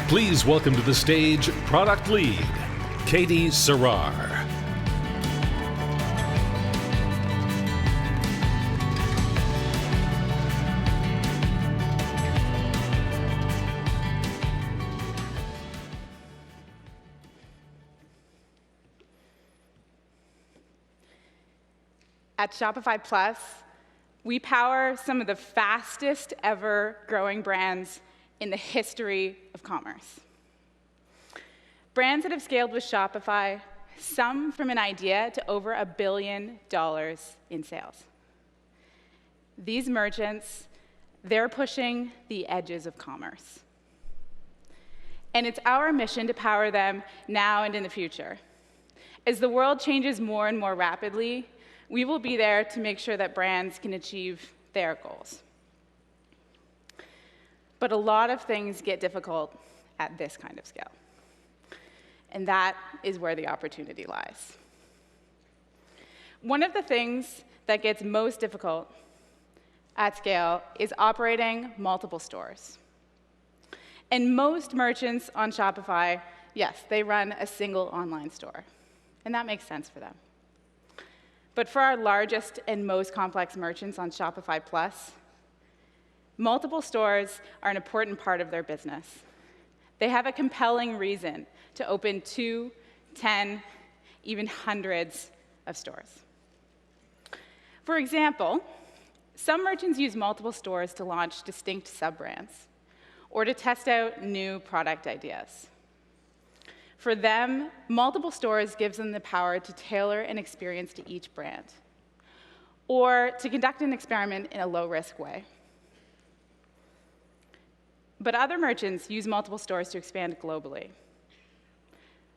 Please welcome to the stage Product Lead, Katie Cerar. At Shopify Plus, we power some of the fastest ever growing brands in the history of commerce. Brands that have scaled with Shopify, some from an idea to over $1 billion in sales. These merchants, they're pushing the edges of commerce. And it's our mission to power them now and in the future. As the world changes more and more rapidly, we will be there to make sure that brands can achieve their goals. But a lot of things get difficult at this kind of scale. And that is where the opportunity lies. One of the things that gets most difficult at scale is operating multiple stores. And most merchants on Shopify, yes, they run a single online store. And that makes sense for them. But for our largest and most complex merchants on Shopify Plus, multiple stores are an important part of their business. They have a compelling reason to open 2, 10, even hundreds of stores. For example, some merchants use multiple stores to launch distinct sub-brands or to test out new product ideas. For them, multiple stores gives them the power to tailor an experience to each brand, or to conduct an experiment in a low-risk way. But other merchants use multiple stores to expand globally.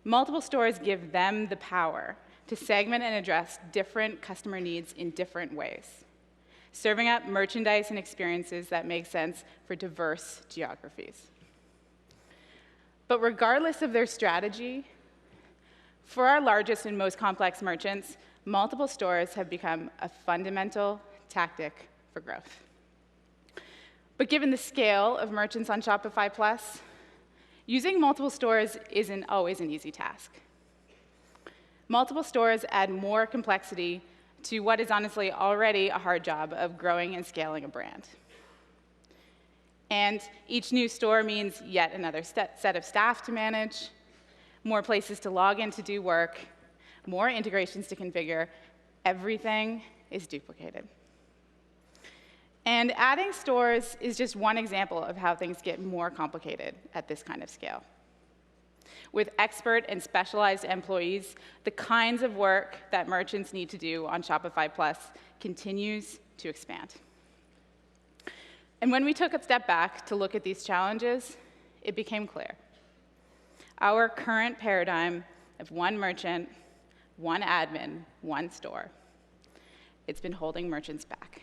Multiple stores give them the power to segment and address different customer needs in different ways, serving up merchandise and experiences that make sense for diverse geographies. But regardless of their strategy, for our largest and most complex merchants, multiple stores have become a fundamental tactic for growth. But given the scale of merchants on Shopify Plus, using multiple stores isn't always an easy task. Multiple stores add more complexity to what is honestly already a hard job of growing and scaling a brand. And each new store means yet another set of staff to manage, more places to log in to do work, more integrations to configure. Everything is duplicated. And adding stores is just one example of how things get more complicated at this kind of scale. With expert and specialized employees, the kinds of work that merchants need to do on Shopify Plus continues to expand. And when we took a step back to look at these challenges, it became clear. Our current paradigm of one merchant, one admin, one store, it's been holding merchants back.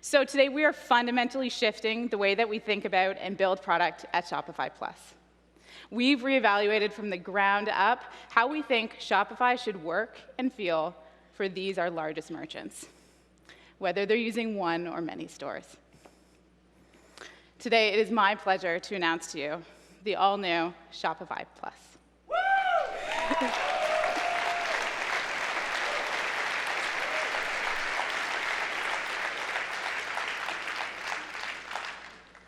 So today we are fundamentally shifting the way that we think about and build product at Shopify Plus. We've reevaluated from the ground up how we think Shopify should work and feel for these, our largest merchants, whether they're using one or many stores. Today, it is my pleasure to announce to you the all-new Shopify Plus.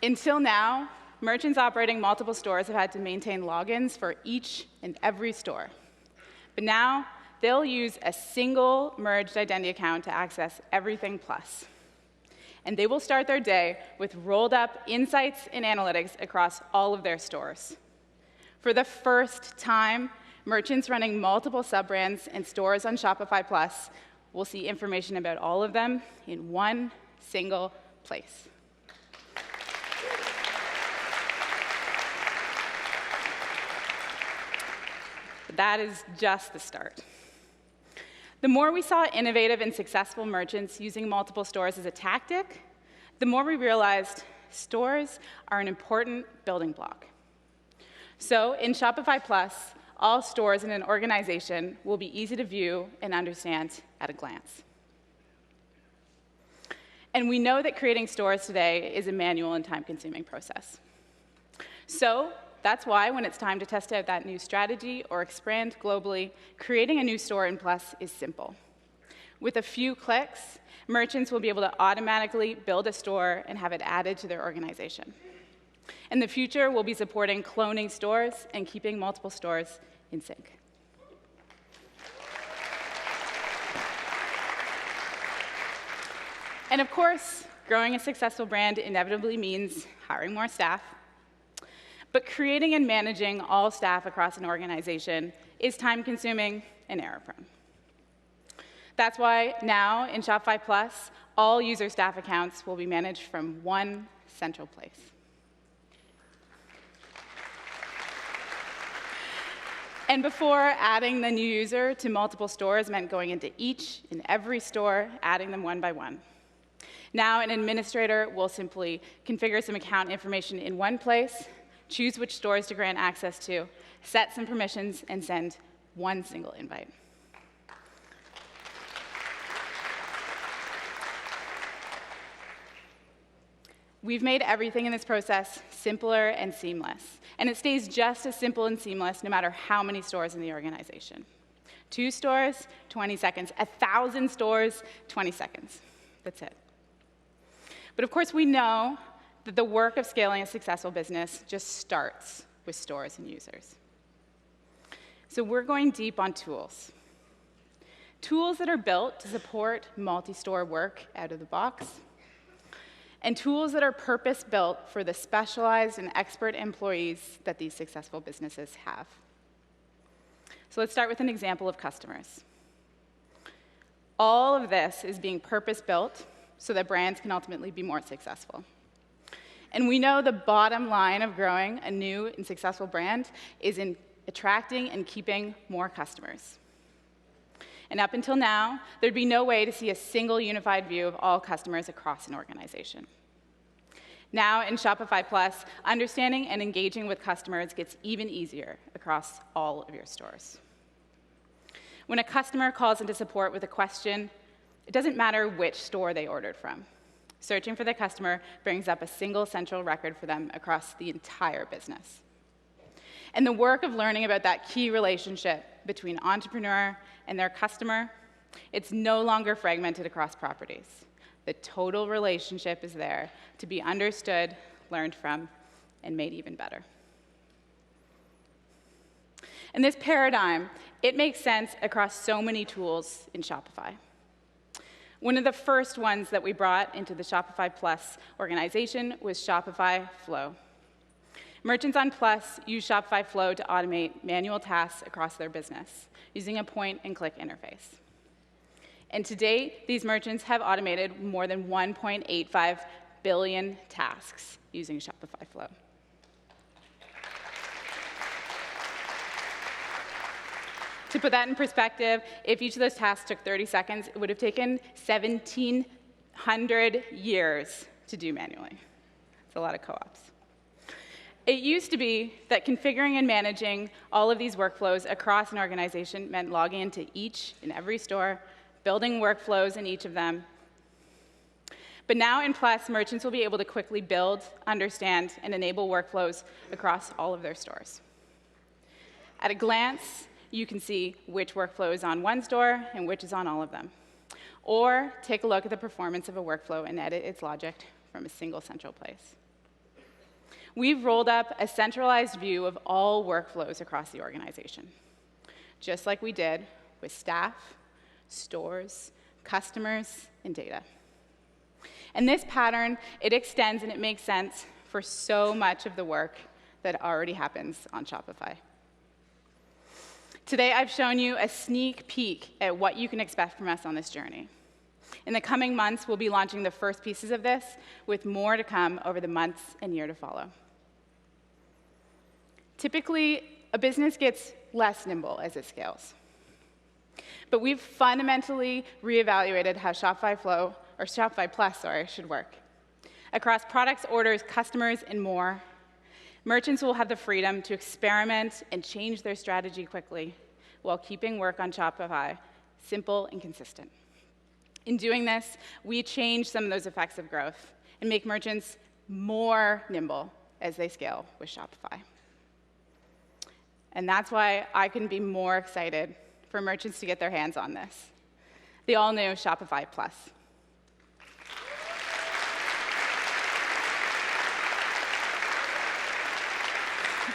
Until now, merchants operating multiple stores have had to maintain logins for each and every store. But now, they'll use a single merged identity account to access everything Plus. And they will start their day with rolled-up insights and analytics across all of their stores. For the first time, merchants running multiple sub-brands and stores on Shopify Plus will see information about all of them in one single place. But that is just the start. The more we saw innovative and successful merchants using multiple stores as a tactic, the more we realized stores are an important building block. So in Shopify Plus, all stores in an organization will be easy to view and understand at a glance. And we know that creating stores today is a manual and time-consuming process. So that's why when it's time to test out that new strategy or expand globally, creating a new store in Plus is simple. With a few clicks, merchants will be able to automatically build a store and have it added to their organization. In the future, we'll be supporting cloning stores and keeping multiple stores in sync. And of course, growing a successful brand inevitably means hiring more staff. But creating and managing all staff across an organization is time-consuming and error-prone. That's why now in Shopify Plus, all user staff accounts will be managed from one central place. And before, adding the new user to multiple stores meant going into each and every store, adding them one by one. Now, an administrator will simply configure some account information in one place, choose which stores to grant access to, set some permissions, and send one single invite. We've made everything in this process simpler and seamless, and it stays just as simple and seamless no matter how many stores in the organization. 2 stores, 20 seconds. 1,000 stores, 20 seconds. That's it. But of course, we know that the work of scaling a successful business just starts with stores and users. So we're going deep on tools. Tools that are built to support multi-store work out of the box, and tools that are purpose-built for the specialized and expert employees that these successful businesses have. So let's start with an example of customers. All of this is being purpose-built so that brands can ultimately be more successful. And we know the bottom line of growing a new and successful brand is in attracting and keeping more customers. And up until now, there'd be no way to see a single unified view of all customers across an organization. Now in Shopify Plus, understanding and engaging with customers gets even easier across all of your stores. When a customer calls into support with a question, it doesn't matter which store they ordered from. Searching for the customer brings up a single central record for them across the entire business. And the work of learning about that key relationship between entrepreneur and their customer, it's no longer fragmented across properties. The total relationship is there to be understood, learned from, and made even better. And this paradigm, it makes sense across so many tools in Shopify. One of the first ones that we brought into the Shopify Plus organization was Shopify Flow. Merchants on Plus use Shopify Flow to automate manual tasks across their business using a point-and-click interface. And to date, these merchants have automated more than 1.85 billion tasks using Shopify Flow. To put that in perspective, if each of those tasks took 30 seconds, it would have taken 1,700 years to do manually. It's a lot of co-ops. It used to be that configuring and managing all of these workflows across an organization meant logging into each and every store, building workflows in each of them. But now in Plus, merchants will be able to quickly build, understand, and enable workflows across all of their stores. At a glance, you can see which workflow is on one store and which is on all of them. Or take a look at the performance of a workflow and edit its logic from a single central place. We've rolled up a centralized view of all workflows across the organization, just like we did with staff, stores, customers, and data. And this pattern, it extends and it makes sense for so much of the work that already happens on Shopify. Today, I've shown you a sneak peek at what you can expect from us on this journey. In the coming months, we'll be launching the first pieces of this, with more to come over the months and year to follow. Typically, a business gets less nimble as it scales. But we've fundamentally reevaluated how Shopify Plus should work. Across products, orders, customers, and more, merchants will have the freedom to experiment and change their strategy quickly while keeping work on Shopify simple and consistent. In doing this, we change some of those effects of growth and make merchants more nimble as they scale with Shopify. And that's why I couldn't be more excited for merchants to get their hands on this. The all-new Shopify Plus.